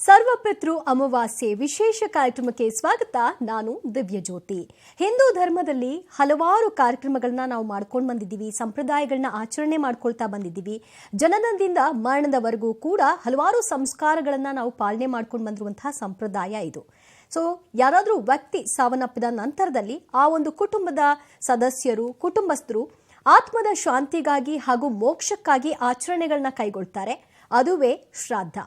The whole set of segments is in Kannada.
ಸರ್ವಪಿತೃ ಅಮಾವಾಸ್ಯೆ ವಿಶೇಷ ಕಾರ್ಯಕ್ರಮಕ್ಕೆ ಸ್ವಾಗತ. ನಾನು ದಿವ್ಯಜ್ಯೋತಿ. ಹಿಂದೂ ಧರ್ಮದಲ್ಲಿ ಹಲವಾರು ಕಾರ್ಯಕ್ರಮಗಳನ್ನ ನಾವು ಮಾಡ್ಕೊಂಡು ಬಂದಿದ್ದೀವಿ, ಸಂಪ್ರದಾಯಗಳನ್ನ ಆಚರಣೆ ಮಾಡ್ಕೊಳ್ತಾ ಬಂದಿದ್ದೀವಿ. ಜನನದಿಂದ ಮರಣದವರೆಗೂ ಕೂಡ ಹಲವಾರು ಸಂಸ್ಕಾರಗಳನ್ನ ನಾವು ಪಾಲನೆ ಮಾಡ್ಕೊಂಡು ಬಂದಿರುವಂತಹ ಸಂಪ್ರದಾಯ ಇದು. ಸೊ ಯಾರಾದರೂ ವ್ಯಕ್ತಿ ಸಾವನ್ನಪ್ಪಿದ ನಂತರದಲ್ಲಿ ಆ ಒಂದು ಕುಟುಂಬದ ಸದಸ್ಯರು, ಕುಟುಂಬಸ್ಥರು ಆತ್ಮದ ಶಾಂತಿಗಾಗಿ ಹಾಗೂ ಮೋಕ್ಷಕ್ಕಾಗಿ ಆಚರಣೆಗಳನ್ನ ಕೈಗೊಳ್ತಾರೆ. ಅದುವೇ ಶ್ರಾದ್ದ.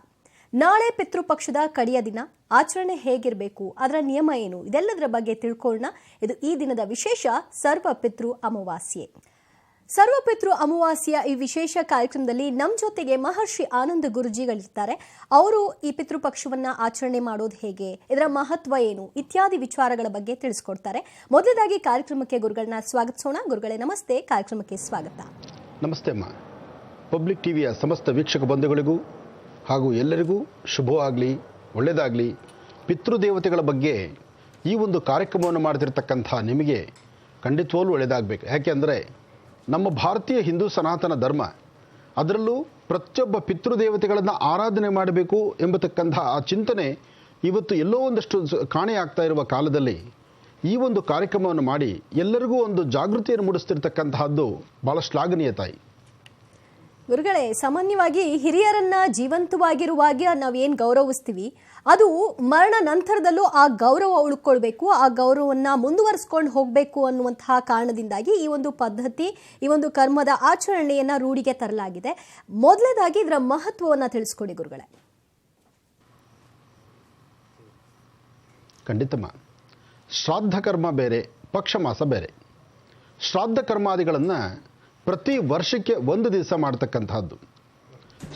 ನಾಳೆ ಪಿತೃಪಕ್ಷದ ಕಡೆಯ ದಿನ. ಆಚರಣೆ ಹೇಗಿರಬೇಕು, ಅದರ ನಿಯಮ ಏನು, ಇದೆಲ್ಲದರ ಬಗ್ಗೆ ತಿಳ್ಕೊಳ್ಳೋಣ. ಇದು ಈ ದಿನದ ವಿಶೇಷ ಸರ್ವಪಿತೃ ಅಮಾವಾಸ್ಯೆ. ಸರ್ವಪಿತೃ ಅಮಾವಾಸ್ಯೆಯ ಈ ವಿಶೇಷ ಕಾರ್ಯಕ್ರಮದಲ್ಲಿ ನಮ್ಮ ಜೊತೆಗೆ ಮಹರ್ಷಿ ಆನಂದ ಗುರುಜಿಗಳಿರ್ತಾರೆ. ಅವರು ಈ ಪಿತೃಪಕ್ಷವನ್ನ ಆಚರಣೆ ಮಾಡೋದು ಹೇಗೆ, ಇದರ ಮಹತ್ವ ಏನು ಇತ್ಯಾದಿ ವಿಚಾರಗಳ ಬಗ್ಗೆ ತಿಳಿಸ್ಕೊಡ್ತಾರೆ. ಮೊದಲದಾಗಿ ಕಾರ್ಯಕ್ರಮಕ್ಕೆ ಗುರುಗಳನ್ನ ಸ್ವಾಗತಿಸೋಣ. ಗುರುಗಳೇ ನಮಸ್ತೆ, ಕಾರ್ಯಕ್ರಮಕ್ಕೆ ಸ್ವಾಗತ. ನಮಸ್ತೆ ಅಮ್ಮ. ಪಬ್ಲಿಕ್ ಟಿವಿಯ ಸಮಸ್ತ ವೀಕ್ಷಕ ಬಂಧುಗಳಿಗೂ ಹಾಗೂ ಎಲ್ಲರಿಗೂ ಶುಭವಾಗಲಿ, ಒಳ್ಳೆಯದಾಗಲಿ. ಪಿತೃದೇವತೆಗಳ ಬಗ್ಗೆ ಈ ಒಂದು ಕಾರ್ಯಕ್ರಮವನ್ನು ಮಾಡ್ತಿರ್ತಕ್ಕಂಥ ನಿಮಗೆ ಖಂಡಿತವಾಗ್ಲೂ ಒಳ್ಳೆಯದಾಗಬೇಕು. ಯಾಕೆಂದರೆ ನಮ್ಮ ಭಾರತೀಯ ಹಿಂದೂ ಸನಾತನ ಧರ್ಮ, ಅದರಲ್ಲೂ ಪ್ರತಿಯೊಬ್ಬ ಪಿತೃದೇವತೆಗಳನ್ನು ಆರಾಧನೆ ಮಾಡಬೇಕು ಎಂಬತಕ್ಕಂಥ ಆ ಚಿಂತನೆ ಇವತ್ತು ಎಲ್ಲೋ ಒಂದಷ್ಟು ಕಾಣೆಯಾಗ್ತಾ ಇರುವ ಕಾಲದಲ್ಲಿ ಈ ಒಂದು ಕಾರ್ಯಕ್ರಮವನ್ನು ಮಾಡಿ ಎಲ್ಲರಿಗೂ ಒಂದು ಜಾಗೃತಿಯನ್ನು ಮೂಡಿಸ್ತಿರ್ತಕ್ಕಂತಹದ್ದು ಭಾಳ ಶ್ಲಾಘನೀಯ ತಾಯಿ. ಗುರುಗಳೇ, ಸಾಮಾನ್ಯವಾಗಿ ಹಿರಿಯರನ್ನ ಜೀವಂತವಾಗಿರುವಾಗ ನಾವೇನು ಗೌರವಿಸ್ತೀವಿ, ಅದು ಮರಣ ನಂತರದಲ್ಲೂ ಆ ಗೌರವ ಉಳ್ಕೊಳ್ಬೇಕು, ಆ ಗೌರವವನ್ನು ಮುಂದುವರಿಸ್ಕೊಂಡು ಹೋಗಬೇಕು ಅನ್ನುವಂತಹ ಕಾರಣದಿಂದಾಗಿ ಈ ಒಂದು ಪದ್ಧತಿ, ಈ ಒಂದು ಕರ್ಮದ ಆಚರಣೆಯನ್ನು ರೂಢಿಗೆ ತರಲಾಗಿದೆ. ಮೊದಲನೇದಾಗಿ ಇದರ ಮಹತ್ವವನ್ನು ತಿಳಿಸ್ಕೊಡಿ ಗುರುಗಳೇ. ಖಂಡಿತಮ್ಮ. ಶ್ರಾದ್ದ ಕರ್ಮ ಬೇರೆ, ಪಕ್ಷ ಮಾಸ ಬೇರೆ. ಶ್ರಾದ್ದ ಕರ್ಮಾದಿಗಳನ್ನು ಪ್ರತಿ ವರ್ಷಕ್ಕೆ ಒಂದು ದಿವಸ ಮಾಡ್ತಕ್ಕಂಥದ್ದು.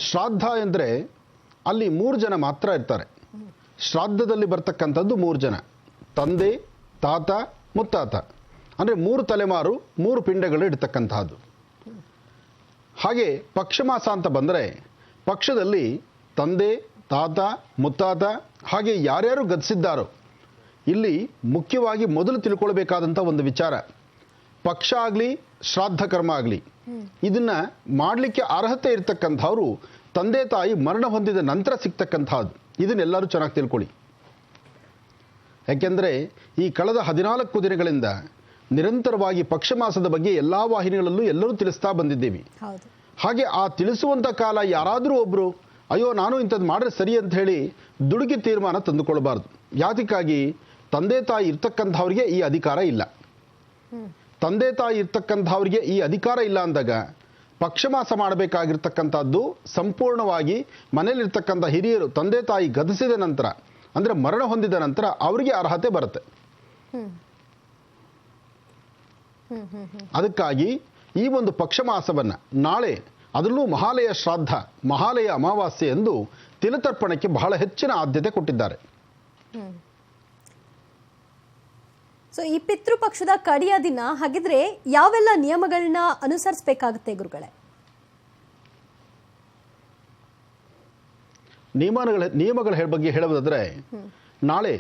ಶ್ರಾದ್ದ ಎಂದರೆ ಅಲ್ಲಿ 3 ಜನ ಮಾತ್ರ ಇರ್ತಾರೆ. ಶ್ರಾದ್ದದಲ್ಲಿ ಬರ್ತಕ್ಕಂಥದ್ದು 3 ಜನ: ತಂದೆ, ತಾತ, ಮುತ್ತಾತ. ಅಂದರೆ 3 ತಲೆಮಾರು, 3 ಪಿಂಡಗಳು ಇಡ್ತಕ್ಕಂಥದ್ದು. ಹಾಗೆ ಪಕ್ಷಮಾಸ ಅಂತ ಬಂದರೆ ಪಕ್ಷದಲ್ಲಿ ತಂದೆ, ತಾತ, ಮುತ್ತಾತ ಹಾಗೆ ಯಾರ್ಯಾರು ಗತಿಸಿದ್ದಾರೋ. ಇಲ್ಲಿ ಮುಖ್ಯವಾಗಿ ಮೊದಲು ತಿಳ್ಕೊಳ್ಬೇಕಾದಂಥ ಒಂದು ವಿಚಾರ, ಪಕ್ಷ ಆಗಲಿ ಶ್ರಾದ್ದ ಕರ್ಮ ಆಗಲಿ, ಇದನ್ನು ಮಾಡಲಿಕ್ಕೆ ಅರ್ಹತೆ ಇರ್ತಕ್ಕಂಥವ್ರು ತಂದೆ ತಾಯಿ ಮರಣ ಹೊಂದಿದ ನಂತರ ಸಿಗ್ತಕ್ಕಂಥದ್ದು. ಇದನ್ನೆಲ್ಲರೂ ಚೆನ್ನಾಗಿ ತಿಳ್ಕೊಳ್ಳಿ. ಯಾಕೆಂದರೆ ಈ ಕಳೆದ 14 ದಿನಗಳಿಂದ ನಿರಂತರವಾಗಿ ಪಕ್ಷ ಮಾಸದ ಬಗ್ಗೆ ಎಲ್ಲ ವಾಹಿನಿಗಳಲ್ಲೂ ಎಲ್ಲರೂ ತಿಳಿಸ್ತಾ ಬಂದಿದ್ದೀವಿ. ಹಾಗೆ ಆ ತಿಳಿಸುವಂಥ ಕಾಲ ಯಾರಾದರೂ ಒಬ್ಬರು ಅಯ್ಯೋ ನಾನು ಇಂಥದ್ದು ಮಾಡಿದ್ರೆ ಸರಿ ಅಂತ ಹೇಳಿ ದುಡುಕಿ ತೀರ್ಮಾನ ತಂದುಕೊಳ್ಬಾರ್ದು. ಯಾತಕ್ಕಾಗಿ? ತಂದೆ ತಾಯಿ ಇರ್ತಕ್ಕಂಥವ್ರಿಗೆ ಈ ಅಧಿಕಾರ ಇಲ್ಲ. ತಂದೆ ತಾಯಿ ಇರ್ತಕ್ಕಂಥವ್ರಿಗೆ ಈ ಅಧಿಕಾರ ಇಲ್ಲ ಅಂದಾಗ ಪಕ್ಷಮಾಸ ಮಾಡಬೇಕಾಗಿರ್ತಕ್ಕಂಥದ್ದು ಸಂಪೂರ್ಣವಾಗಿ ಮನೇಲಿರ್ತಕ್ಕಂಥ ಹಿರಿಯರು ತಂದೆ ತಾಯಿ ಗತಿಸಿದ ನಂತರ, ಅಂದರೆ ಮರಣ ಹೊಂದಿದ ನಂತರ ಅವರಿಗೆ ಅರ್ಹತೆ ಬರುತ್ತೆ. ಅದಕ್ಕಾಗಿ ಈ ಒಂದು ಪಕ್ಷಮಾಸವನ್ನು ನಾಳೆ, ಅದರಲ್ಲೂ ಮಹಾಲಯ ಶ್ರಾದ್ದ, ಮಹಾಲಯ ಅಮಾವಾಸ್ಯೆ ಎಂದು ತಿಲತರ್ಪಣಕ್ಕೆ ಬಹಳ ಹೆಚ್ಚಿನ ಆದ್ಯತೆ ಕೊಟ್ಟಿದ್ದಾರೆ. ಸೊ ಈ ಪಿತೃಪಕ್ಷದ ಕಡೆಯ ದಿನ ಹಾಗಿದ್ರೆ ಯಾವೆಲ್ಲ ನಿಯಮಗಳನ್ನ ಅನುಸರಿಸಬೇಕಾಗುತ್ತೆ ಗುರುಗಳೇ? ನಿಯಮಗಳ ಬಗ್ಗೆ ಹೇಳುವುದಾದ್ರೆ, ನಾಳೆ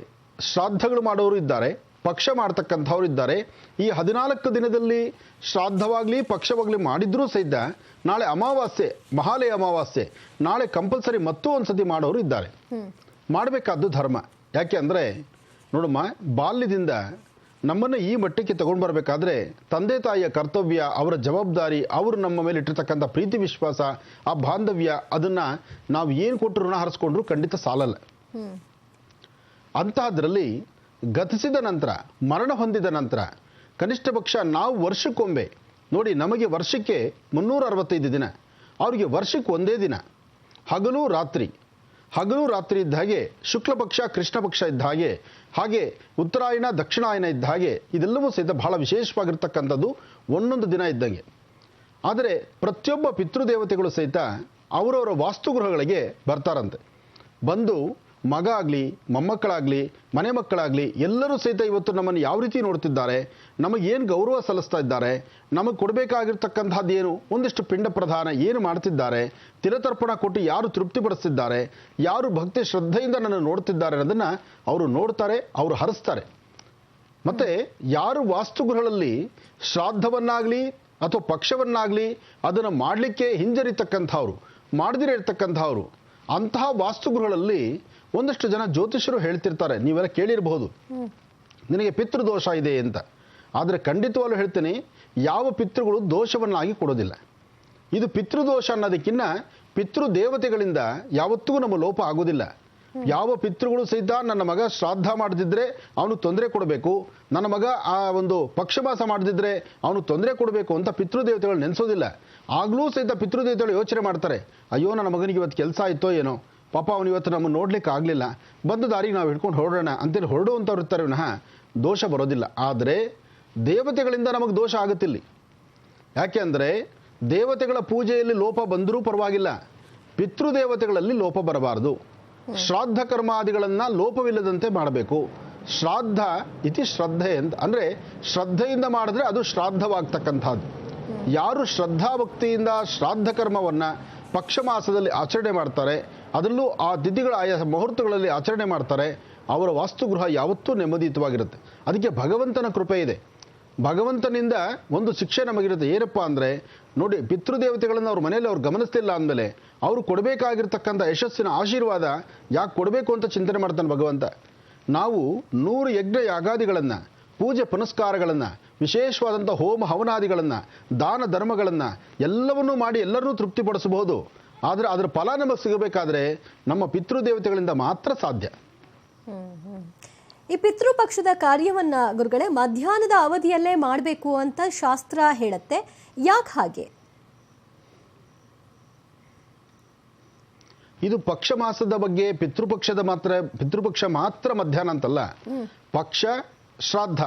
ಶ್ರಾದ್ದಗಳು ಮಾಡೋರು ಇದ್ದಾರೆ, ಪಕ್ಷ ಮಾಡ್ತಕ್ಕಂಥವ್ರು ಇದ್ದಾರೆ. ಈ 14 ದಿನದಲ್ಲಿ ಶ್ರಾದ್ದವಾಗಲಿ ಪಕ್ಷವಾಗಲಿ ಮಾಡಿದ್ರೂ ಸಹಿತ ನಾಳೆ ಅಮಾವಾಸ್ಯೆ, ಮಹಾಲಯ ಅಮಾವಾಸ್ಯೆ, ನಾಳೆ ಕಂಪಲ್ಸರಿ ಮತ್ತೂ ಒಂದು ಸತಿ ಮಾಡೋರು ಇದ್ದಾರೆ. ಮಾಡಬೇಕಾದ್ದು ಧರ್ಮ. ಯಾಕೆ ಅಂದರೆ ನೋಡಮ್ಮ, ಬಾಲ್ಯದಿಂದ ನಮ್ಮನ್ನು ಈ ಮಟ್ಟಕ್ಕೆ ತಗೊಂಡು ಬರಬೇಕಾದ್ರೆ ತಂದೆ ತಾಯಿಯ ಕರ್ತವ್ಯ, ಅವರ ಜವಾಬ್ದಾರಿ, ಅವರು ನಮ್ಮ ಮೇಲೆ ಇಟ್ಟಿರ್ತಕ್ಕಂಥ ಪ್ರೀತಿ ವಿಶ್ವಾಸ, ಆ ಬಾಂಧವ್ಯ, ಅದನ್ನು ನಾವು ಏನು ಕೊಟ್ಟು ಋಣ ಹರಿಸ್ಕೊಂಡ್ರು ಖಂಡಿತ ಸಾಲಲ್ಲ. ಅಂತಹದ್ರಲ್ಲಿ ಗತಿಸಿದ ನಂತರ, ಮರಣ ಹೊಂದಿದ ನಂತರ ಕನಿಷ್ಠ ಪಕ್ಷ ನಾವು ವರ್ಷಕ್ಕೊಮ್ಮೆ ನೋಡಿ, ನಮಗೆ ವರ್ಷಕ್ಕೆ 365 ದಿನ, ಅವರಿಗೆ ವರ್ಷಕ್ಕೆ ಒಂದೇ ದಿನ, ಹಗಲು ರಾತ್ರಿ ಇದ್ದ ಹಾಗೆ, ಶುಕ್ಲ ಪಕ್ಷ ಕೃಷ್ಣ ಪಕ್ಷ ಇದ್ದ ಹಾಗೆ, ಹಾಗೆ ಉತ್ತರಾಯಣ ದಕ್ಷಿಣಾಯನ ಇದ್ದ ಹಾಗೆ, ಇದೆಲ್ಲವೂ ಸಹಿತ ಬಹಳ ವಿಶೇಷವಾಗಿರ್ತಕ್ಕಂಥದ್ದು ಒಂದೊಂದು ದಿನ ಇದ್ದಂಗೆ. ಆದರೆ ಪ್ರತಿಯೊಬ್ಬ ಪಿತೃದೇವತೆಗಳು ಸಹಿತ ಅವರವರ ವಾಸ್ತುಗೃಹಗಳಿಗೆ ಬರ್ತಾರಂತೆ. ಬಂದು ಮಗ ಆಗಲಿ, ಮೊಮ್ಮಕ್ಕಳಾಗಲಿ, ಮನೆ ಮಕ್ಕಳಾಗಲಿ ಎಲ್ಲರೂ ಸಹಿತ ಇವತ್ತು ನಮ್ಮನ್ನು ಯಾವ ರೀತಿ ನೋಡ್ತಿದ್ದಾರೆ, ನಮಗೇನು ಗೌರವ ಸಲ್ಲಿಸ್ತಾ ಇದ್ದಾರೆ, ನಮಗೆ ಕೊಡಬೇಕಾಗಿರ್ತಕ್ಕಂಥದ್ದು ಏನು, ಒಂದಿಷ್ಟು ಪಿಂಡ ಪ್ರದಾನ ಏನು ಮಾಡ್ತಿದ್ದಾರೆ, ತಿಲತರ್ಪಣ ಕೊಟ್ಟು ಯಾರು ತೃಪ್ತಿಪಡಿಸ್ತಿದ್ದಾರೆ, ಯಾರು ಭಕ್ತಿ ಶ್ರದ್ಧೆಯಿಂದ ನನ್ನ ನೋಡ್ತಿದ್ದಾರೆ ಅನ್ನೋದನ್ನು ಅವರು ನೋಡ್ತಾರೆ, ಅವರು ಹರಿಸ್ತಾರೆ. ಮತ್ತು ಯಾರು ವಾಸ್ತುಗೃಹಗಳಲ್ಲಿ ಶ್ರಾದ್ದವನ್ನಾಗಲಿ ಅಥವಾ ಪಕ್ಷವನ್ನಾಗಲಿ ಅದನ್ನು ಮಾಡಲಿಕ್ಕೆ ಹಿಂಜರಿತಕ್ಕಂಥವ್ರು, ಮಾಡದಿರತಕ್ಕಂಥವ್ರು, ಅಂತಹ ವಾಸ್ತುಗೃಹಗಳಲ್ಲಿ ಒಂದಷ್ಟು ಜನ ಜ್ಯೋತಿಷರು ಹೇಳ್ತಿರ್ತಾರೆ, ನೀವೆಲ್ಲ ಕೇಳಿರಬಹುದು, ನಿನಗೆ ಪಿತೃದೋಷ ಇದೆ ಅಂತ. ಆದರೆ ಖಂಡಿತವಾಗ್ಲೂ ಹೇಳ್ತೀನಿ, ಯಾವ ಪಿತೃಗಳು ದೋಷವನ್ನಾಗಿ ಕೊಡೋದಿಲ್ಲ. ಇದು ಪಿತೃದೋಷ ಅನ್ನೋದಕ್ಕಿಂತ ಪಿತೃದೇವತೆಗಳಿಂದ ಯಾವತ್ತಿಗೂ ನಮ್ಮ ಲೋಪ ಆಗೋದಿಲ್ಲ. ಯಾವ ಪಿತೃಗಳು ಸಹಿತ ನನ್ನ ಮಗ ಶ್ರಾದ್ದ ಮಾಡದಿದ್ರೆ ಅವನು ತೊಂದರೆ ಕೊಡಬೇಕು, ನನ್ನ ಮಗ ಆ ಒಂದು ಪಕ್ಷಮಾಸ ಮಾಡದಿದ್ರೆ ಅವನು ತೊಂದರೆ ಕೊಡಬೇಕು ಅಂತ ಪಿತೃದೇವತೆಗಳು ನೆನೆಸೋದಿಲ್ಲ. ಆಗಲೂ ಸಹಿತ ಪಿತೃದೇವತೆಗಳು ಯೋಚನೆ ಮಾಡ್ತಾರೆ, ಅಯ್ಯೋ ನನ್ನ ಮಗನಿಗೆ ಇವತ್ತು ಕೆಲಸ ಆಯಿತೋ ಏನೋ, ಪಾಪ ಅವನು ಇವತ್ತು ನಮ್ಮನ್ನು ನೋಡ್ಲಿಕ್ಕೆ ಆಗಲಿಲ್ಲ, ಬಂದ ದಾರಿಗೆ ನಾವು ಹಿಡ್ಕೊಂಡು ಹೊರಡೋಣ ಅಂತೇಳಿ ಹೊರಡುವಂಥವ್ರು ಇರ್ತಾರೆ ವಿನಃ ದೋಷ ಬರೋದಿಲ್ಲ. ಆದರೆ ದೇವತೆಗಳಿಂದ ನಮಗೆ ದೋಷ ಆಗುತ್ತಿಲ್ಲ. ಯಾಕೆ ಅಂದರೆ ದೇವತೆಗಳ ಪೂಜೆಯಲ್ಲಿ ಲೋಪ ಬಂದರೂ ಪರವಾಗಿಲ್ಲ, ಪಿತೃದೇವತೆಗಳಲ್ಲಿ ಲೋಪ ಬರಬಾರದು. ಶ್ರಾದ್ದ ಕರ್ಮಾದಿಗಳನ್ನು ಲೋಪವಿಲ್ಲದಂತೆ ಮಾಡಬೇಕು. ಶ್ರಾದ್ದ ಇತಿ ಶ್ರದ್ಧೆ ಅಂತ, ಅಂದರೆ ಶ್ರದ್ಧೆಯಿಂದ ಮಾಡಿದ್ರೆ ಅದು ಶ್ರಾದ್ದವಾಗ್ತಕ್ಕಂಥದ್ದು. ಯಾರು ಶ್ರದ್ಧಾಭಕ್ತಿಯಿಂದ ಶ್ರಾದ್ದ ಕರ್ಮವನ್ನು ಪಕ್ಷಮಾಸದಲ್ಲಿ ಆಚರಣೆ ಮಾಡ್ತಾರೆ, ಅದರಲ್ಲೂ ಆ ತಿಥಿಗಳ ಆಯಾ ಮುಹೂರ್ತಗಳಲ್ಲಿ ಆಚರಣೆ ಮಾಡ್ತಾರೆ, ಅವರ ವಾಸ್ತುಗೃಹ ಯಾವತ್ತೂ ನೆಮ್ಮದಿಯುತವಾಗಿರುತ್ತೆ. ಅದಕ್ಕೆ ಭಗವಂತನ ಕೃಪೆ ಇದೆ. ಭಗವಂತನಿಂದ ಒಂದು ಶಿಕ್ಷೆ ನಮಗಿರುತ್ತೆ. ಏನಪ್ಪ ಅಂದರೆ ನೋಡಿ, ಪಿತೃದೇವತೆಗಳನ್ನು ಅವ್ರ ಮನೆಯಲ್ಲಿ ಅವ್ರು ಗಮನಿಸ್ತಿಲ್ಲ ಅಂದಮೇಲೆ ಅವರು ಕೊಡಬೇಕಾಗಿರ್ತಕ್ಕಂಥ ಯಶಸ್ಸಿನ ಆಶೀರ್ವಾದ ಯಾಕೆ ಕೊಡಬೇಕು ಅಂತ ಚಿಂತನೆ ಮಾಡ್ತಾನೆ ಭಗವಂತ. ನಾವು 100 ಯಜ್ಞ ಯಾಗಾದಿಗಳನ್ನು, ಪೂಜೆ ಪುನಸ್ಕಾರಗಳನ್ನು, ವಿಶೇಷವಾದಂಥ ಹೋಮ ಹವನಾದಿಗಳನ್ನು, ದಾನ ಧರ್ಮಗಳನ್ನು ಎಲ್ಲವನ್ನೂ ಮಾಡಿ ಎಲ್ಲರನ್ನೂ ತೃಪ್ತಿಪಡಿಸಬಹುದು. ಆದರೆ ಅದರ ಫಲ ನಮಗೆ ಸಿಗಬೇಕಾದ್ರೆ ನಮ್ಮ ಪಿತೃದೇವತೆಗಳಿಂದ ಮಾತ್ರ ಸಾಧ್ಯ. ಈ ಪಿತೃಪಕ್ಷದ ಕಾರ್ಯವನ್ನ ಗುರುಗಳೇ ಮಧ್ಯಾಹ್ನದ ಅವಧಿಯಲ್ಲೇ ಮಾಡಬೇಕು ಅಂತ ಶಾಸ್ತ್ರ ಹೇಳುತ್ತೆ, ಯಾಕೆ ಹಾಗೆ? ಇದು ಪಕ್ಷ ಮಾಸದ ಬಗ್ಗೆ ಪಿತೃಪಕ್ಷ ಮಾತ್ರ ಮಧ್ಯಾಹ್ನ ಅಂತಲ್ಲ. ಪಕ್ಷ ಶ್ರಾದ್ದ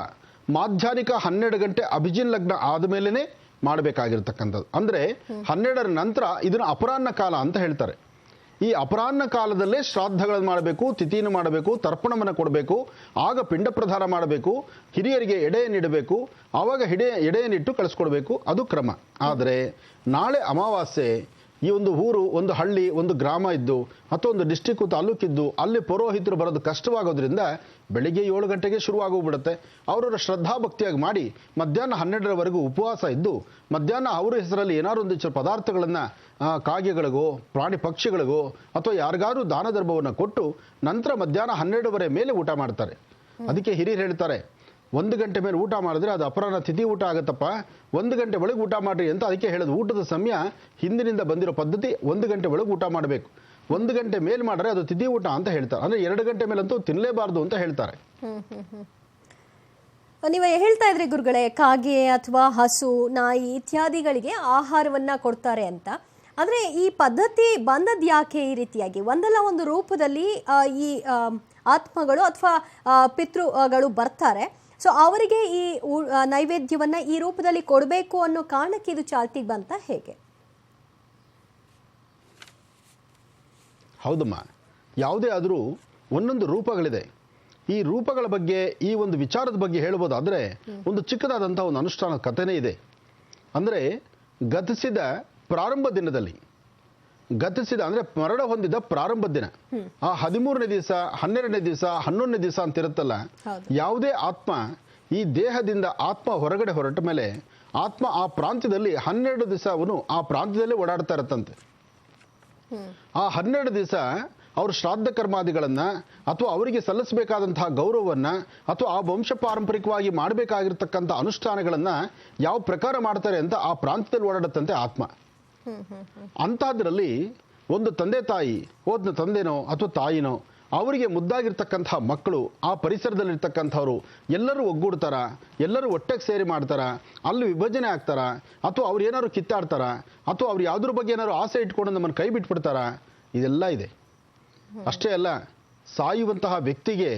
ಮಾಧ್ಯಾಹ್ನಿಕ 12 ಗಂಟೆ ಅಭಿಜಿನ್ ಲಗ್ನ ಆದಮೇಲೆ ಮಾಡಬೇಕಾಗಿರ್ತಕ್ಕಂಥದ್ದು. ಅಂದರೆ 12ರ ನಂತರ ಇದನ್ನು ಅಪರಾಹ್ನ ಕಾಲ ಅಂತ ಹೇಳ್ತಾರೆ. ಈ ಅಪರಾಹ್ನ ಕಾಲದಲ್ಲೇ ಶ್ರಾದ್ದಗಳನ್ನು ಮಾಡಬೇಕು, ತಿಥಿಯನ್ನು ಮಾಡಬೇಕು, ತರ್ಪಣವನ್ನು ಕೊಡಬೇಕು, ಆಗ ಪಿಂಡ ಪ್ರದಾನ ಮಾಡಬೇಕು, ಹಿರಿಯರಿಗೆ ಎಡೆಯನ್ನಿಡಬೇಕು, ಆವಾಗ ಎಡೆಯನ್ನಿಟ್ಟು ಕಳಿಸ್ಕೊಡ್ಬೇಕು, ಅದು ಕ್ರಮ. ಆದರೆ ನಾಳೆ ಅಮಾವಾಸ್ಯೆ, ಈ ಒಂದು ಊರು, ಒಂದು ಹಳ್ಳಿ, ಒಂದು ಗ್ರಾಮ ಇದ್ದು ಅಥವಾ ಒಂದು ಡಿಸ್ಟಿಕ್ಕು ತಾಲೂಕಿದ್ದು ಅಲ್ಲಿ ಪುರೋಹಿತರು ಬರೋದು ಕಷ್ಟವಾಗೋದ್ರಿಂದ ಬೆಳಿಗ್ಗೆ 7 ಗಂಟೆಗೆ ಶುರುವಾಗೋಗ್ಬಿಡುತ್ತೆ. ಅವರವರ ಶ್ರದ್ಧಾಭಕ್ತಿಯಾಗಿ ಮಾಡಿ ಮಧ್ಯಾಹ್ನ 12ರವರೆಗೂ ಉಪವಾಸ ಇದ್ದು ಮಧ್ಯಾಹ್ನ ಅವರ ಹೆಸರಲ್ಲಿ ಏನಾದ್ರು ಒಂದಿಷ್ಟು ಪದಾರ್ಥಗಳನ್ನು ಕಾಗೆಗಳಿಗೋ ಪ್ರಾಣಿ ಪಕ್ಷಿಗಳಿಗೋ ಅಥವಾ ಯಾರಿಗಾರು ದಾನ ಧರ್ಮವನ್ನು ಕೊಟ್ಟು ನಂತರ ಮಧ್ಯಾಹ್ನ 12 ಮೇಲೆ ಊಟ ಮಾಡ್ತಾರೆ. ಅದಕ್ಕೆ ಹಿರಿಯರು ಹೇಳ್ತಾರೆ, 1 ಗಂಟೆ ಮೇಲೆ ಊಟ ಮಾಡಿದ್ರೆ ಅದು ಅಪರಾಹ್ನ ತಿಥಿ ಊಟ ಆಗುತ್ತಪ್ಪ, 1 ಗಂಟೆ ಒಳಗೆ ಊಟ ಮಾಡಿರಿ ಅಂತ. ಅದಕ್ಕೆ ಹೇಳೋದು, ಊಟದ ಸಮಯ ಹಿಂದಿನಿಂದ ಬಂದಿರೋ ಪದ್ಧತಿ 1 ಗಂಟೆ ಒಳಗೆ ಊಟ ಮಾಡಬೇಕು. 1 ಗಂಟೆ ಮೇಲೆ ಮಾಡಿದ್ರೆ ಅದು ತಿಥಿ ಊಟ ಅಂತ ಹೇಳ್ತಾರೆ. ಅಂದರೆ 2 ಗಂಟೆ ಮೇಲಂತೂ ತಿನ್ನಲೇಬಾರ್ದು ಅಂತ ಹೇಳ್ತಾರೆ. ನೀವು ಹೇಳ್ತಾ ಇದ್ರಿ ಗುರುಗಳೇ, ಕಾಗೆ ಅಥವಾ ಹಸು, ನಾಯಿ ಇತ್ಯಾದಿಗಳಿಗೆ ಆಹಾರವನ್ನ ಕೊಡ್ತಾರೆ ಅಂತ. ಆದರೆ ಈ ಪದ್ಧತಿ ಬಂದದ್ದು ಯಾಕೆ ಈ ರೀತಿಯಾಗಿ? ಒಂದಲ್ಲ ಒಂದು ರೂಪದಲ್ಲಿ ಈ ಆತ್ಮಗಳು ಅಥವಾ ಪಿತೃಗಳು ಬರ್ತಾರೆ. ಸೊ ಅವರಿಗೆ ಈ ನೈವೇದ್ಯವನ್ನ ಈ ರೂಪದಲ್ಲಿ ಕೊಡಬೇಕು ಅನ್ನೋ ಕಾರಣಕ್ಕೆ ಇದು ಚಾಲ್ತಿಗೆ ಬಂತ ಹೇಗೆ? ಹೌದಮ್ಮ, ಯಾವುದೇ ಆದರೂ ಒಂದೊಂದು ರೂಪಗಳಿದೆ. ಈ ರೂಪಗಳ ಬಗ್ಗೆ, ಈ ಒಂದು ವಿಚಾರದ ಬಗ್ಗೆ ಹೇಳ್ಬೋದಾದರೆ ಒಂದು ಚಿಕ್ಕದಾದಂಥ ಒಂದು ಅನುಷ್ಠಾನ ಕಥೆನೇ ಇದೆ. ಅಂದರೆ ಗತಿಸಿದ ಪ್ರಾರಂಭ ದಿನದಲ್ಲಿ, ಗತಿಸಿದ ಅಂದರೆ ಮರಣ ಹೊಂದಿದ ಪ್ರಾರಂಭ ದಿನ, ಆ 13ನೇ ದಿವಸ, 12ನೇ ದಿವಸ, 11ನೇ ದಿವಸ ಅಂತ ಇರುತ್ತಲ್ಲ, ಯಾವುದೇ ಆತ್ಮ ಈ ದೇಹದಿಂದ ಆತ್ಮ ಹೊರಗಡೆ ಹೊರಟ ಮೇಲೆ ಆತ್ಮ ಆ ಪ್ರಾಂತ್ಯದಲ್ಲಿ 12 ದಿವಸ ಅವನು ಆ ಪ್ರಾಂತ್ಯದಲ್ಲೇ ಓಡಾಡ್ತಾ ಇರತ್ತಂತೆ. ಆ 12 ದಿವಸ ಅವರು ಶ್ರಾದ್ದ ಕರ್ಮಾದಿಗಳನ್ನು ಅಥವಾ ಅವರಿಗೆ ಸಲ್ಲಿಸಬೇಕಾದಂತಹ ಗೌರವವನ್ನು ಅಥವಾ ಆ ವಂಶ ಪಾರಂಪರಿಕವಾಗಿ ಮಾಡಬೇಕಾಗಿರ್ತಕ್ಕಂಥ ಅನುಷ್ಠಾನಗಳನ್ನು ಯಾವ ಪ್ರಕಾರ ಮಾಡ್ತಾರೆ ಅಂತ ಆ ಪ್ರಾಂತ್ಯದಲ್ಲಿ ಓಡಾಡುತ್ತಂತೆ ಆತ್ಮ. ಅಂಥದ್ರಲ್ಲಿ ಒಂದು ತಂದೆ ತಾಯಿ, ಹೋದ್ನ ತಂದೆನೋ ಅಥವಾ ತಾಯಿನೋ, ಅವರಿಗೆ ಮುದ್ದಾಗಿರ್ತಕ್ಕಂಥ ಮಕ್ಕಳು, ಆ ಪರಿಸರದಲ್ಲಿರ್ತಕ್ಕಂಥವ್ರು ಎಲ್ಲರೂ ಒಗ್ಗೂಡ್ತಾರ, ಎಲ್ಲರೂ ಒಟ್ಟಿಗೆ ಸೇರಿ ಮಾಡ್ತಾರ, ಅಲ್ಲಿ ವಿಭಜನೆ ಆಗ್ತಾರ, ಅಥವಾ ಅವ್ರು ಏನಾದ್ರು ಕಿತ್ತಾಡ್ತಾರ, ಅಥವಾ ಅವ್ರು ಯಾವುದ್ರ ಬಗ್ಗೆ ಏನಾದ್ರು ಆಸೆ ಇಟ್ಕೊಂಡು ನಮ್ಮನ್ನು ಕೈ ಬಿಟ್ಬಿಡ್ತಾರ, ಇದೆಲ್ಲ ಇದೆ. ಅಷ್ಟೇ ಅಲ್ಲ, ಸಾಯುವಂತಹ ವ್ಯಕ್ತಿಗೆ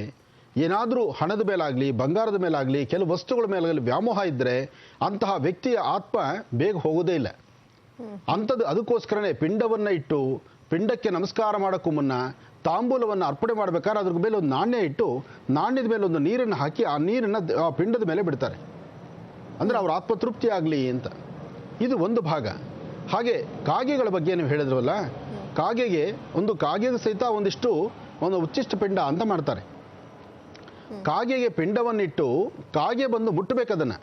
ಏನಾದರೂ ಹಣದ ಮೇಲಾಗಲಿ, ಬಂಗಾರದ ಮೇಲಾಗಲಿ, ಕೆಲವು ವಸ್ತುಗಳ ಮೇಲಾಗಲಿ ವ್ಯಾಮೋಹ ಇದ್ದರೆ ಅಂತಹ ವ್ಯಕ್ತಿಯ ಆತ್ಮ ಬೇಗ ಹೋಗೋದೇ ಇಲ್ಲ. ಅಂಥದ್ದು ಅದಕ್ಕೋಸ್ಕರನೇ ಪಿಂಡವನ್ನು ಇಟ್ಟು, ಪಿಂಡಕ್ಕೆ ನಮಸ್ಕಾರ ಮಾಡೋಕ್ಕೂ ಮುನ್ನ ತಾಂಬೂಲವನ್ನು ಅರ್ಪಣೆ ಮಾಡಬೇಕಾದ್ರೆ ಅದ್ರ ಮೇಲೆ ಒಂದು ನಾಣ್ಯ ಇಟ್ಟು, ನಾಣ್ಯದ ಮೇಲೆ ಒಂದು ನೀರನ್ನು ಹಾಕಿ ಆ ನೀರನ್ನು ಆ ಪಿಂಡದ ಮೇಲೆ ಬಿಡ್ತಾರೆ. ಅಂದರೆ ಅವ್ರ ಆತ್ಮತೃಪ್ತಿ ಆಗಲಿ ಅಂತ. ಇದು ಒಂದು ಭಾಗ. ಹಾಗೆ ಕಾಗೆಗಳ ಬಗ್ಗೆ ನೀವು ಹೇಳಿದ್ರವಲ್ಲ, ಕಾಗೆಗೆ ಸಹಿತ ಒಂದು ಉಚ್ಚಿಷ್ಟ ಪಿಂಡ ಅಂತ ಮಾಡ್ತಾರೆ. ಕಾಗೆಗೆ ಪಿಂಡವನ್ನಿಟ್ಟು ಕಾಗೆ ಬಂದು ಮುಟ್ಟಬೇಕದನ್ನು.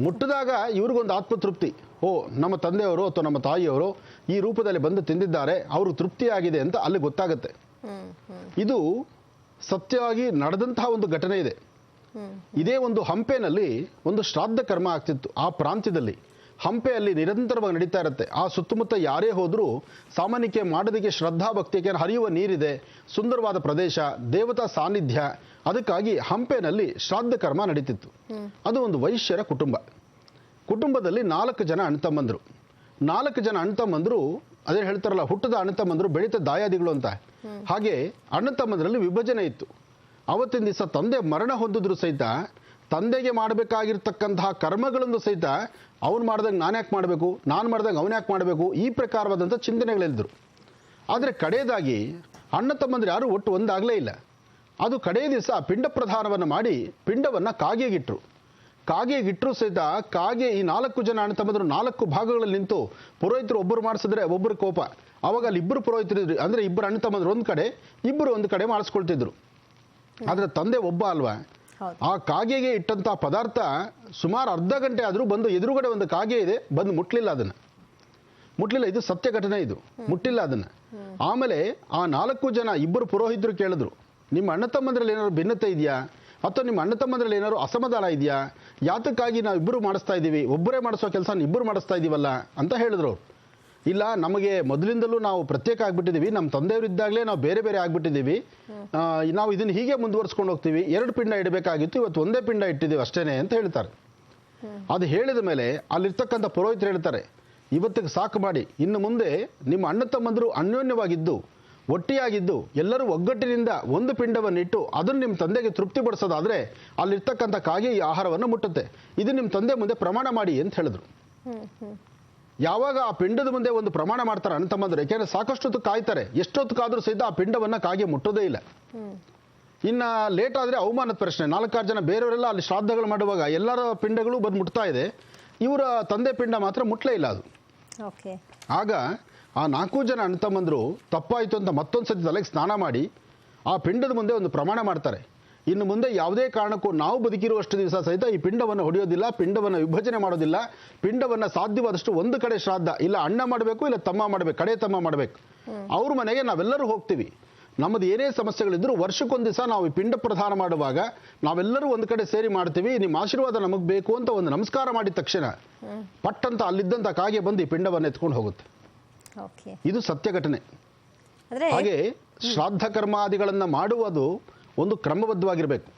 ಮುಟ್ಟಿದಾಗ ಇವ್ರಿಗೊಂದು ಆತ್ಮತೃಪ್ತಿ, ಓ ನಮ್ಮ ತಂದೆಯವರು ಅಥವಾ ನಮ್ಮ ತಾಯಿಯವರು ಈ ರೂಪದಲ್ಲಿ ಬಂದು ತಿಂದಿದ್ದಾರೆ, ಅವರು ತೃಪ್ತಿಯಾಗಿದೆ ಅಂತ ಅಲ್ಲಿ ಗೊತ್ತಾಗುತ್ತೆ. ಇದು ಸತ್ಯವಾಗಿ ನಡೆದಂತಹ ಒಂದು ಘಟನೆ ಇದೆ. ಇದೇ ಒಂದು ಹಂಪೆನಲ್ಲಿ ಒಂದು ಶ್ರಾದ್ದ ಕರ್ಮ ಆಗ್ತಿತ್ತು. ಆ ಪ್ರಾಂತ್ಯದಲ್ಲಿ ಹಂಪೆಯಲ್ಲಿ ನಿರಂತರವಾಗಿ ನಡೀತಾ ಇರುತ್ತೆ. ಆ ಸುತ್ತಮುತ್ತ ಯಾರೇ ಹೋದರೂ ಸಾಮಾನ್ಯಕ್ಕೆ ಮಾಡೋದಕ್ಕೆ ಶ್ರದ್ಧಾ ಭಕ್ತಿಗೆ ಹರಿಯುವ ನೀರಿದೆ, ಸುಂದರವಾದ ಪ್ರದೇಶ, ದೇವತಾ ಸಾನ್ನಿಧ್ಯ. ಅದಕ್ಕಾಗಿ ಹಂಪೆನಲ್ಲಿ ಶ್ರಾದ್ದ ಕರ್ಮ ನಡೀತಿತ್ತು. ಅದು ಒಂದು ವೈಶ್ಯರ ಕುಟುಂಬದಲ್ಲಿ 4 ಜನ ಅಣ್ತಮ್ಮಂದರು. 4 ಜನ ಅಣ್ತಮ್ಮಂದರು, ಅದೇ ಹೇಳ್ತಾರಲ್ಲ, ಹುಟ್ಟದ ಅಣ್ತಮ್ಮಂದರು ಬೆಳೀತ ದಾಯಾದಿಗಳು ಅಂತ. ಹಾಗೆ ಅಣ್ಣತಮ್ಮಂದರಲ್ಲಿ ವಿಭಜನೆ ಇತ್ತು. ಅವತ್ತಿನ ದಿವಸ ತಂದೆ ಮರಣ ಹೊಂದಿದ್ರು ಸಹಿತ ತಂದೆಗೆ ಮಾಡಬೇಕಾಗಿರ್ತಕ್ಕಂತಹ ಕರ್ಮಗಳನ್ನು ಸಹಿತ ಅವ್ನು ಮಾಡ್ದಂಗೆ ನಾನು ಯಾಕೆ ಮಾಡಬೇಕು, ನಾನು ಮಾಡ್ದಂಗೆ ಅವನು ಯಾಕೆ ಮಾಡಬೇಕು, ಈ ಪ್ರಕಾರವಾದಂಥ ಚಿಂತನೆಗಳಿದ್ದರು. ಆದರೆ ಕಡೆಯದಾಗಿ ಅಣ್ಣ ತಮ್ಮಂದ್ರೆ ಯಾರು ಒಟ್ಟು ಒಂದಾಗಲೇ ಇಲ್ಲ. ಅದು ಕಡೆಯ ದಿವಸ ಪಿಂಡ ಪ್ರಧಾನವನ್ನು ಮಾಡಿ ಪಿಂಡವನ್ನು ಕಾಗೆಗಿಟ್ಟರು ಸಹಿತ ಕಾಗೆ ಈ 4 ಜನ ಅಣ್ಣ ತಮ್ಮಂದರು 4 ಭಾಗಗಳಲ್ಲಿ ನಿಂತು ಪುರೋಹಿತರು ಒಬ್ಬರು ಮಾಡಿಸಿದ್ರೆ ಒಬ್ಬರು ಕೋಪ. ಅವಾಗ ಅಲ್ಲಿ ಇಬ್ಬರು ಪುರೋಹಿತರು ಇದ್ರು, ಅಂದರೆ ಇಬ್ಬರು ಅಣ್ಣ ತಮ್ಮಂದ್ರು ಒಂದು ಕಡೆ, ಇಬ್ಬರು ಒಂದು ಕಡೆ ಮಾಡಿಸ್ಕೊಳ್ತಿದ್ರು. ಆದರೆ ತಂದೆ ಒಬ್ಬ ಅಲ್ವಾ. ಆ ಕಾಗೆಗೆ ಇಟ್ಟಂಥ ಪದಾರ್ಥ ಸುಮಾರು ಅರ್ಧ ಗಂಟೆ ಆದರೂ ಬಂದು ಎದುರುಗಡೆ ಒಂದು ಕಾಗೆ ಇದೆ, ಬಂದು ಮುಟ್ಲಿಲ್ಲ. ಇದು ಸತ್ಯ ಘಟನೆ, ಇದು ಮುಟ್ಟಿಲ್ಲ ಅದನ್ನು. ಆಮೇಲೆ ಆ 4 ಜನ ಇಬ್ಬರು ಪುರೋಹಿತರು ಕೇಳಿದ್ರು, ನಿಮ್ಮ ಅಣ್ಣ ತಮ್ಮಂದ್ರಲ್ಲಿ ಏನಾದ್ರು ಭಿನ್ನತೆ ಇದೆಯಾ, ಅಥವಾ ನಿಮ್ಮ ಅಣ್ಣ ತಮ್ಮಂದ್ರಲ್ಲಿ ಏನಾದ್ರು ಅಸಮಾಧಾನ ಇದೆಯಾ, ಯಾತಕ್ಕಾಗಿ ನಾವು ಇಬ್ಬರು ಮಾಡಿಸ್ತಾ ಇದ್ದೀವಿ, ಒಬ್ಬರೇ ಮಾಡಿಸೋ ಕೆಲಸ ಇಬ್ಬರು ಮಾಡಿಸ್ತಾ ಇದ್ದೀವಲ್ಲ ಅಂತ ಹೇಳಿದ್ರು. ಇಲ್ಲ, ನಮಗೆ ಮೊದಲಿಂದಲೂ ನಾವು ಪ್ರತ್ಯೇಕ ಆಗಿಬಿಟ್ಟಿದ್ದೀವಿ, ನಮ್ಮ ತಂದೆಯವರಿದ್ದಾಗಲೇ ನಾವು ಬೇರೆ ಬೇರೆ ಆಗಿಬಿಟ್ಟಿದ್ದೀವಿ, ನಾವು ಇದನ್ನು ಹೀಗೆ ಮುಂದುವರಿಸ್ಕೊಂಡು ಹೋಗ್ತೀವಿ, 2 ಪಿಂಡ ಇಡಬೇಕಾಗಿತ್ತು, ಇವತ್ತು ಒಂದೇ ಪಿಂಡ ಇಟ್ಟಿದ್ದೀವಿ ಅಷ್ಟೇನೆ ಅಂತ ಹೇಳ್ತಾರೆ. ಅದು ಹೇಳಿದ ಮೇಲೆ ಅಲ್ಲಿರ್ತಕ್ಕಂಥ ಪುರೋಹಿತರು ಹೇಳ್ತಾರೆ, ಇವತ್ತಿಗೆ ಸಾಕು ಮಾಡಿ, ಇನ್ನು ಮುಂದೆ ನಿಮ್ಮ ಅಣ್ಣ ತಮ್ಮಂದರು ಅನ್ಯೋನ್ಯವಾಗಿದ್ದು ಒಟ್ಟಿಯಾಗಿದ್ದು ಎಲ್ಲರೂ ಒಗ್ಗಟ್ಟಿನಿಂದ ಒಂದು ಪಿಂಡವನ್ನು ಇಟ್ಟು ಅದನ್ನು ನಿಮ್ಮ ತಂದೆಗೆ ತೃಪ್ತಿಪಡಿಸೋದಾದರೆ ಅಲ್ಲಿರ್ತಕ್ಕಂಥ ಕಾಗೆ ಈ ಆಹಾರವನ್ನು ಮುಟ್ಟುತ್ತೆ, ಇದು ನಿಮ್ಮ ತಂದೆ ಮುಂದೆ ಪ್ರಮಾಣ ಮಾಡಿ ಅಂತ ಹೇಳಿದ್ರು. ಯಾವಾಗ ಆ ಪಿಂಡದ ಮುಂದೆ ಒಂದು ಪ್ರಮಾಣ ಮಾಡ್ತಾರೆ ಅಣ್ಣ ತಮ್ಮಂದರು, ಯಾಕೆಂದರೆ ಸಾಕಷ್ಟೊತ್ತು ಕಾಯ್ತಾರೆ, ಎಷ್ಟೊತ್ತಿಗಾದರೂ ಸಹಿತ ಆ ಪಿಂಡವನ್ನು ಕಾಗೆ ಮುಟ್ಟೋದೇ ಇಲ್ಲ. ಇನ್ನು ಲೇಟ್ ಆದರೆ ಅವಮಾನದ ಪ್ರಶ್ನೆ. 4-6 ಜನ ಬೇರೆಯವರೆಲ್ಲ ಅಲ್ಲಿ ಶ್ರಾದ್ದಗಳು ಮಾಡುವಾಗ ಎಲ್ಲರ ಪಿಂಡಗಳು ಬಂದು ಮುಟ್ತಾ ಇದೆ, ಇವರ ತಂದೆ ಪಿಂಡ ಮಾತ್ರ ಮುಟ್ಲೇ ಇಲ್ಲ ಅದು. ಆಗ ಆ 4 ಜನ ಅಣ್ಣ ತಮ್ಮಂದರು ತಪ್ಪಾಯಿತು ಅಂತ ಮತ್ತೊಂದು ಸತಿ ತಲೆಗೆ ಸ್ನಾನ ಮಾಡಿ ಆ ಪಿಂಡದ ಮುಂದೆ ಒಂದು ಪ್ರಮಾಣ ಮಾಡ್ತಾರೆ, ಇನ್ನು ಮುಂದೆ ಯಾವುದೇ ಕಾರಣಕ್ಕೂ ನಾವು ಬದುಕಿರುವಷ್ಟು ದಿವಸ ಸಹಿತ ಈ ಪಿಂಡವನ್ನು ಹೊಡೆಯೋದಿಲ್ಲ, ಪಿಂಡವನ್ನು ವಿಭಜನೆ ಮಾಡೋದಿಲ್ಲ, ಪಿಂಡವನ್ನು ಸಾಧ್ಯವಾದಷ್ಟು ಒಂದು ಕಡೆ ಶ್ರಾದ್ದ, ಇಲ್ಲ ಅಣ್ಣ ಮಾಡಬೇಕು, ಇಲ್ಲ ತಮ್ಮ ಮಾಡಬೇಕು, ಕಡೆ ತಮ್ಮ ಮಾಡಬೇಕು, ಅವ್ರ ಮನೆಗೆ ನಾವೆಲ್ಲರೂ ಹೋಗ್ತೀವಿ, ನಮ್ಮದು ಏನೇ ಸಮಸ್ಯೆಗಳಿದ್ದರೂ ವರ್ಷಕ್ಕೊಂದು ದಿವಸ ನಾವು ಈ ಪಿಂಡ ಪ್ರದಾನ ಮಾಡುವಾಗ ನಾವೆಲ್ಲರೂ ಒಂದು ಕಡೆ ಸೇರಿ ಮಾಡ್ತೀವಿ, ನಿಮ್ಮ ಆಶೀರ್ವಾದ ನಮಗೆ ಬೇಕು ಅಂತ ಒಂದು ನಮಸ್ಕಾರ ಮಾಡಿದ ತಕ್ಷಣ ಪಟ್ಟಂತ ಅಲ್ಲಿದ್ದಂಥ ಕಾಗೆ ಬಂದು ಈ ಪಿಂಡವನ್ನು ಎತ್ಕೊಂಡು ಹೋಗುತ್ತೆ. ಇದು ಸತ್ಯ ಘಟನೆ. ಹಾಗೆ ಶ್ರಾದ್ದ ಕರ್ಮಾದಿಗಳನ್ನು ಮಾಡುವುದು ಒಂದು ಕ್ರಮಬದ್ಧವಾಗಿರಬೇಕು.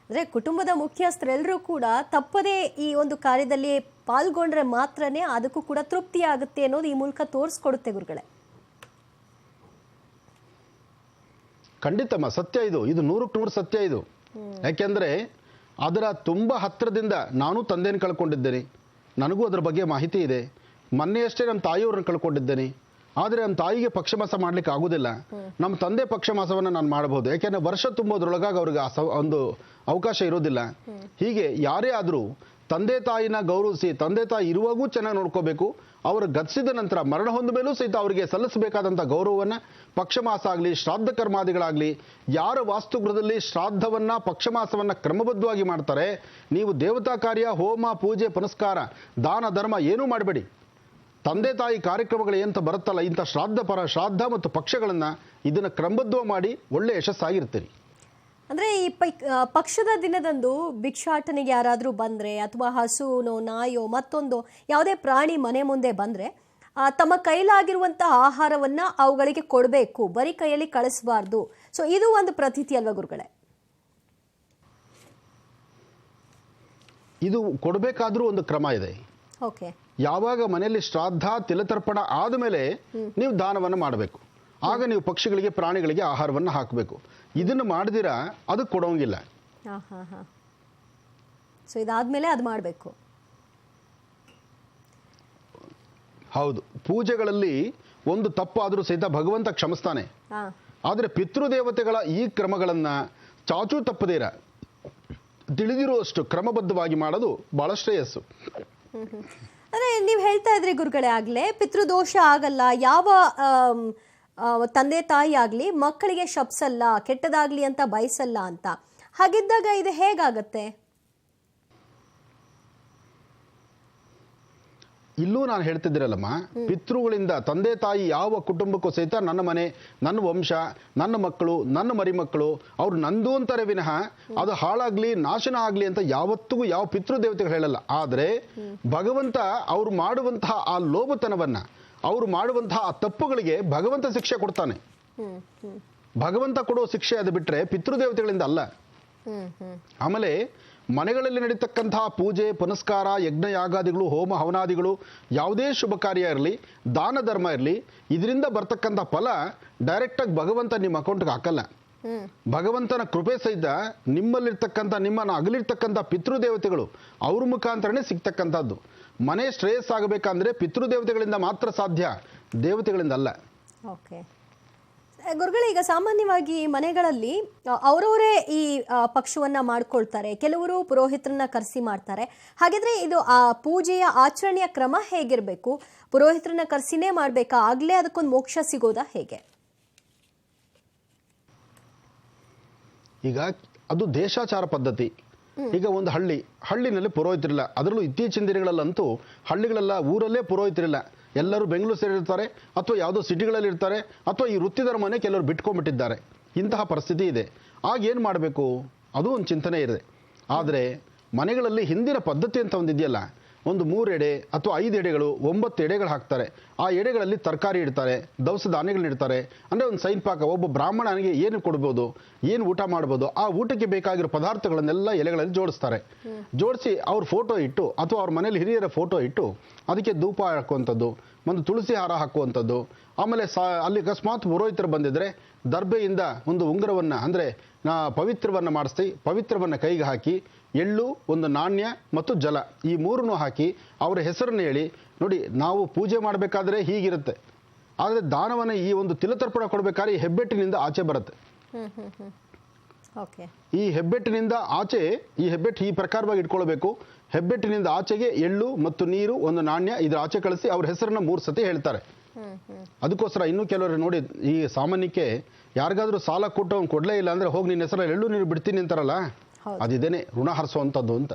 ಅಂದ್ರೆ ಕುಟುಂಬದ ಮುಖ್ಯಸ್ಥರೆಲ್ಲರೂ ಕೂಡ ತಪ್ಪದೇ ಈ ಒಂದು ಕಾರ್ಯದಲ್ಲಿ ಪಾಲ್ಗೊಂಡ್ರೆ ಮಾತ್ರನೇ ಅದಕ್ಕೂ ಕೂಡ ತೃಪ್ತಿ ಆಗುತ್ತೆ ಅನ್ನೋದು ಈ ಮೂಲಕ ತೋರಿಸ್ಕೊಡುತ್ತೆ ಗುರುಗಳೇ. ಖಂಡಿತಮ್ಮ, ಸತ್ಯ ಇದು 100ಕ್ಕೆ 100 ಸತ್ಯ ಇದು. ಯಾಕೆಂದರೆ ಅದರ ತುಂಬ ಹತ್ತಿರದಿಂದ ನಾನು ತಂದೆಯನ್ನು ಕಳ್ಕೊಂಡಿದ್ದೇನೆ, ನನಗೂ ಅದರ ಬಗ್ಗೆ ಮಾಹಿತಿ ಇದೆ. ಮೊನ್ನೆಯಷ್ಟೇ ನಮ್ಮ ತಾಯಿಯವ್ರನ್ನ ಕಳ್ಕೊಂಡಿದ್ದೇನೆ, ಆದರೆ ನಮ್ಮ ತಾಯಿಗೆ ಪಕ್ಷಮಾಸ ಮಾಡಲಿಕ್ಕೆ ಆಗೋದಿಲ್ಲ. ನಮ್ಮ ತಂದೆ ಪಕ್ಷಮಾಸವನ್ನು ನಾನು ಮಾಡಬಹುದು, ಯಾಕೆಂದರೆ ವರ್ಷ ತುಂಬೋದ್ರೊಳಗಾಗಿ ಅವ್ರಿಗೆ ಒಂದು ಅವಕಾಶ ಇರೋದಿಲ್ಲ. ಹೀಗೆ ಯಾರೇ ಆದರೂ ತಂದೆ ತಾಯಿನ ಗೌರವಿಸಿ, ತಂದೆ ತಾಯಿ ಇರುವಾಗೂ ಚೆನ್ನಾಗಿ ನೋಡ್ಕೋಬೇಕು. ಅವರು ಗತಿಸಿದ ನಂತರ ಮರಣ ಹೊಂದ ಮೇಲೂ ಸಹಿತ ಅವರಿಗೆ ಸಲ್ಲಿಸಬೇಕಾದಂಥ ಗೌರವವನ್ನು ಪಕ್ಷಮಾಸ ಆಗಲಿ ಶ್ರಾದ್ದ ಕರ್ಮಾದಿಗಳಾಗಲಿ, ಯಾರ ವಾಸ್ತುಗೃಹದಲ್ಲಿ ಶ್ರಾದ್ದವನ್ನು ಪಕ್ಷಮಾಸವನ್ನು ಕ್ರಮಬದ್ಧವಾಗಿ ಮಾಡ್ತಾರೆ, ನೀವು ದೇವತಾ ಕಾರ್ಯ, ಹೋಮ, ಪೂಜೆ, ಪುನಸ್ಕಾರ, ದಾನ, ಧರ್ಮ ಏನೂ ಮಾಡಬೇಡಿ. ತಂದೆ ತಾಯಿ ಕಾರ್ಯಕ್ರಮಗಳು ಎಂತ ಬರುತ್ತಲ್ಲ, ಇಂಥ ಶ್ರಾದ್ದ ಮತ್ತು ಪಕ್ಷಗಳನ್ನು ಇದನ್ನು ಕ್ರಮಬದ್ಧ ಮಾಡಿ ಒಳ್ಳೆ ಯಶಸ್ಸಾಗಿರ್ತೀರಿ. ಅಂದರೆ ಈ ಪಕ್ಷದ ದಿನದಂದು ಭಿಕ್ಷಾಟನೆಗೆ ಯಾರಾದರೂ ಬಂದರೆ, ಅಥವಾ ಹಸುನೋ ನಾಯೋ ಮತ್ತೊಂದು ಯಾವುದೇ ಪ್ರಾಣಿ ಮನೆ ಮುಂದೆ ಬಂದರೆ ತಮ್ಮ ಕೈಲಾಗಿರುವಂತಹ ಆಹಾರವನ್ನು ಅವುಗಳಿಗೆ ಕೊಡಬೇಕು, ಬರೀ ಕೈಯಲ್ಲಿ ಕಳಿಸಬಾರ್ದು. ಸೊ ಇದು ಒಂದು ಪ್ರತೀತಿ ಅಲ್ವಾ ಗುರುಗಳೇ? ಇದು ಕೊಡಬೇಕಾದ್ರೂ ಒಂದು ಕ್ರಮ ಇದೆ. ಓಕೆ. ಯಾವಾಗ ಮನೆಯಲ್ಲಿ ಶ್ರಾದ್ದ ತಿಲತರ್ಪಣ ಆದಮೇಲೆ ನೀವು ದಾನವನ್ನು ಮಾಡಬೇಕು, ಆಗ ನೀವು ಪಕ್ಷಿಗಳಿಗೆ ಪ್ರಾಣಿಗಳಿಗೆ ಆಹಾರವನ್ನು ಹಾಕಬೇಕು. ಇದನ್ನು ಮಾಡಿದಿರಾ ಅದು ಕೊಡೋಂಗಿಲ್ಲ. ಸೊ ಇದಾದ್ಮೇಲೆ ಅದು ಮಾಡಬೇಕು. ಹೌದು, ಪೂಜೆಗಳಲ್ಲಿ ಒಂದು ತಪ್ಪಾದರೂ ಸಹಿತ ಭಗವಂತ ಕ್ಷಮಿಸ್ತಾನೆ. ಆದರೆ ಪಿತೃದೇವತೆಗಳ ಈ ಕ್ರಮಗಳನ್ನು ಚಾಚೂ ತಪ್ಪದೇರ ತಿಳಿದಿರುವಷ್ಟು ಕ್ರಮಬದ್ಧವಾಗಿ ಮಾಡೋದು ಬಹಳ ಶ್ರೇಯಸ್ಸು. ಅಂದರೆ ನೀವು ಹೇಳ್ತಾ ಇದ್ರಿ ಗುರುಗಳೇ ಆಗಲೇ, ಪಿತೃದೋಷ ಆಗಲ್ಲ, ಯಾವ ತಂದೆ ತಾಯಿ ಆಗಲಿ ಮಕ್ಕಳಿಗೆ ಶಪ್ಸಲ್ಲ, ಕೆಟ್ಟದಾಗಲಿ ಅಂತ ಬಯಸಲ್ಲ ಅಂತ. ಹಾಗಿದ್ದಾಗ ಇದು ಹೇಗಾಗತ್ತೆ? ಇಲ್ಲೂ ನಾನು ಹೇಳ್ತಿದ್ದೀರಲ್ಲಮ್ಮ, ಪಿತೃಗಳಿಂದ ತಂದೆ ತಾಯಿ ಯಾವ ಕುಟುಂಬಕ್ಕೂ ಸಹಿತ ನನ್ನ ಮನೆ, ನನ್ನ ವಂಶ, ನನ್ನ ಮಕ್ಕಳು, ನನ್ನ ಮರಿಮಕ್ಕಳು ಅವ್ರು ನಂದು ಅಂತಾರೆ ವಿನಃ ಅದು ಹಾಳಾಗ್ಲಿ ನಾಶನ ಆಗ್ಲಿ ಅಂತ ಯಾವತ್ತಿಗೂ ಯಾವ ಪಿತೃದೇವತೆಗಳು ಹೇಳಲ್ಲ. ಆದರೆ ಭಗವಂತ ಅವ್ರು ಮಾಡುವಂತಹ ಆ ಲೋಭತನವನ್ನ, ಅವ್ರು ಮಾಡುವಂತಹ ಆ ತಪ್ಪುಗಳಿಗೆ ಭಗವಂತ ಶಿಕ್ಷೆ ಕೊಡ್ತಾನೆ. ಭಗವಂತ ಕೊಡೋ ಶಿಕ್ಷೆ ಅದು ಬಿಟ್ರೆ ಪಿತೃದೇವತೆಗಳಿಂದ ಅಲ್ಲ. ಆಮೇಲೆ ಮನೆಗಳಲ್ಲಿ ನಡೀತಕ್ಕಂತಹ ಪೂಜೆ ಪುನಸ್ಕಾರ, ಯಜ್ಞ ಯಾಗಾದಿಗಳು, ಹೋಮ ಹವನಾದಿಗಳು, ಯಾವುದೇ ಶುಭ ಕಾರ್ಯ ಇರಲಿ, ದಾನ ಧರ್ಮ ಇರಲಿ, ಇದರಿಂದ ಬರ್ತಕ್ಕಂಥ ಫಲ ಡೈರೆಕ್ಟಾಗಿ ಭಗವಂತ ನಿಮ್ಮ ಅಕೌಂಟ್ಗೆ ಹಾಕಲ್ಲ. ಭಗವಂತನ ಕೃಪೆ ಸಹಿತ ನಿಮ್ಮಲ್ಲಿರ್ತಕ್ಕಂಥ, ನಿಮ್ಮನ್ನು ಅಗಲಿರ್ತಕ್ಕಂಥ ಪಿತೃದೇವತೆಗಳು ಅವ್ರ ಮುಖಾಂತರನೇ ಸಿಗ್ತಕ್ಕಂಥದ್ದು. ಮನೆ ಶ್ರೇಯಸ್ ಆಗಬೇಕಂದ್ರೆ ಪಿತೃದೇವತೆಗಳಿಂದ ಮಾತ್ರ ಸಾಧ್ಯ, ದೇವತೆಗಳಿಂದ ಅಲ್ಲ. ಓಕೆ ಗುರುಗಳೇ, ಈಗ ಸಾಮಾನ್ಯವಾಗಿ ಮನೆಗಳಲ್ಲಿ ಅವರವರೇ ಈ ಪಕ್ಷವನ್ನ ಮಾಡ್ಕೊಳ್ತಾರೆ, ಕೆಲವರು ಪುರೋಹಿತರನ್ನ ಕರೆಸಿ ಮಾಡ್ತಾರೆ. ಹಾಗಿದ್ರೆ ಇದು ಆ ಪೂಜೆಯ ಆಚರಣೆಯ ಕ್ರಮ ಹೇಗಿರಬೇಕು? ಪುರೋಹಿತರನ್ನ ಕರೆಸಿನೇ ಮಾಡ್ಬೇಕಾ? ಆಗ್ಲೇ ಅದಕ್ಕೊಂದು ಮೋಕ್ಷ ಸಿಗೋದಾ ಹೇಗೆ? ಈಗ ಅದು ದೇಶಾಚಾರ ಪದ್ಧತಿ. ಈಗ ಒಂದು ಹಳ್ಳಿನಲ್ಲಿ ಪುರೋಹಿತರಿಲ್ಲ. ಅದರಲ್ಲೂ ಇತ್ತೀಚಿನ ದಿನಗಳಲ್ಲಂತೂ ಹಳ್ಳಿಗಳೆಲ್ಲ ಊರಲ್ಲೇ ಪುರೋಹಿತರಿಲ್ಲ. ಎಲ್ಲರೂ ಬೆಂಗಳೂರು ಸೇರಿರ್ತಾರೆ, ಅಥವಾ ಯಾವುದೋ ಸಿಟಿಗಳಲ್ಲಿ ಇರ್ತಾರೆ, ಅಥವಾ ಈ ವೃತ್ತಿ ಧರ್ಮನೇ ಕೆಲವರು ಬಿಟ್ಕೊಂಡ್ಬಿಟ್ಟಿದ್ದಾರೆ. ಇಂತಹ ಪರಿಸ್ಥಿತಿ ಇದೆ. ಆಗ ಏನು ಮಾಡಬೇಕು? ಅದು ಒಂದು ಚಿಂತನೆ ಇದೆ. ಆದರೆ ಮನೆಗಳಲ್ಲಿ ಹಿಂದಿನ ಪದ್ಧತಿ ಅಂತ ಒಂದಿದೆಯಲ್ಲ, ಒಂದು 3 ಎಡೆ ಅಥವಾ 5 ಎಡೆಗಳು 9 ಎಡೆಗಳು ಹಾಕ್ತಾರೆ. ಆ ಎಡೆಗಳಲ್ಲಿ ತರಕಾರಿ ಇಡ್ತಾರೆ, ದವಸ ಧಾನ್ಯಗಳನ್ನ ಇಡ್ತಾರೆ. ಅಂದರೆ ಒಂದು ಸೈನ್ ಪಾಕ, ಒಬ್ಬ ಬ್ರಾಹ್ಮಣನಿಗೆ ಏನು ಕೊಡ್ಬೋದು, ಏನು ಊಟ ಮಾಡ್ಬೋದು, ಆ ಊಟಕ್ಕೆ ಬೇಕಾಗಿರೋ ಪದಾರ್ಥಗಳನ್ನೆಲ್ಲ ಎಲೆಗಳಲ್ಲಿ ಜೋಡಿಸ್ತಾರೆ. ಜೋಡಿಸಿ ಅವ್ರ ಫೋಟೋ ಇಟ್ಟು, ಅಥವಾ ಅವ್ರ ಮನೇಲಿ ಹಿರಿಯರ ಫೋಟೋ ಇಟ್ಟು ಅದಕ್ಕೆ ಧೂಪ ಹಾಕುವಂಥದ್ದು, ಒಂದು ತುಳಸಿ ಹಾರ ಹಾಕುವಂಥದ್ದು. ಆಮೇಲೆ ಅಲ್ಲಿ ಅಕಸ್ಮಾತ್ ಪುರೋಹಿತರು ಬಂದಿದ್ರೆ ದರ್ಬೆಯಿಂದ ಒಂದು ಉಂಗುರವನ್ನು, ಅಂದರೆ ಪವಿತ್ರವನ್ನು ಮಾಡಿಸಿ, ಪವಿತ್ರವನ್ನು ಕೈಗೆ ಹಾಕಿ ಎಳ್ಳು, ಒಂದು ನಾಣ್ಯ ಮತ್ತು ಜಲ, ಈ 3 ಹಾಕಿ ಅವರ ಹೆಸರನ್ನು ಹೇಳಿ, ನೋಡಿ ನಾವು ಪೂಜೆ ಮಾಡಬೇಕಾದ್ರೆ ಹೀಗಿರುತ್ತೆ, ಆದರೆ ದಾನವನ್ನು ಈ ಒಂದು ತಿಲತರ್ಪಣ ಕೊಡಬೇಕಾದ್ರೆ ಈ ಹೆಬ್ಬೆಟ್ಟಿನಿಂದ ಆಚೆ ಬರುತ್ತೆ. ಈ ಹೆಬ್ಬೆಟ್ಟಿನಿಂದ ಆಚೆ, ಈ ಹೆಬ್ಬೆಟ್ಟು ಈ ಪ್ರಕಾರವಾಗಿ ಇಟ್ಕೊಳ್ಬೇಕು. ಹೆಬ್ಬೆಟ್ಟಿನಿಂದ ಆಚೆಗೆ ಎಳ್ಳು ಮತ್ತು ನೀರು, ಒಂದು ನಾಣ್ಯ ಇದ್ರ ಆಚೆ ಕಳಿಸಿ ಅವ್ರ ಹೆಸರನ್ನ 3 ಸತಿ ಹೇಳ್ತಾರೆ. ಅದಕ್ಕೋಸ್ಕರ ಇನ್ನೂ ಕೆಲವರು ನೋಡಿ, ಈ ಸಾಮಾನ್ಯಕ್ಕೆ ಯಾರಿಗಾದ್ರೂ ಸಾಲ ಕೊಟ್ಟು ಅವ್ನು ಕೊಡಲೇ ಇಲ್ಲ ಅಂದ್ರೆ ಹೋಗಿ ನಿನ್ನ ಹೆಸರಲ್ಲಿ ಎಳ್ಳು ನೀರು ಬಿಡ್ತೀನಿ ಅಂತಾರಲ್ಲ, ಅದಿದೇನೆ ಋಣ ಹರಿಸುವಂಥದ್ದು ಅಂತ.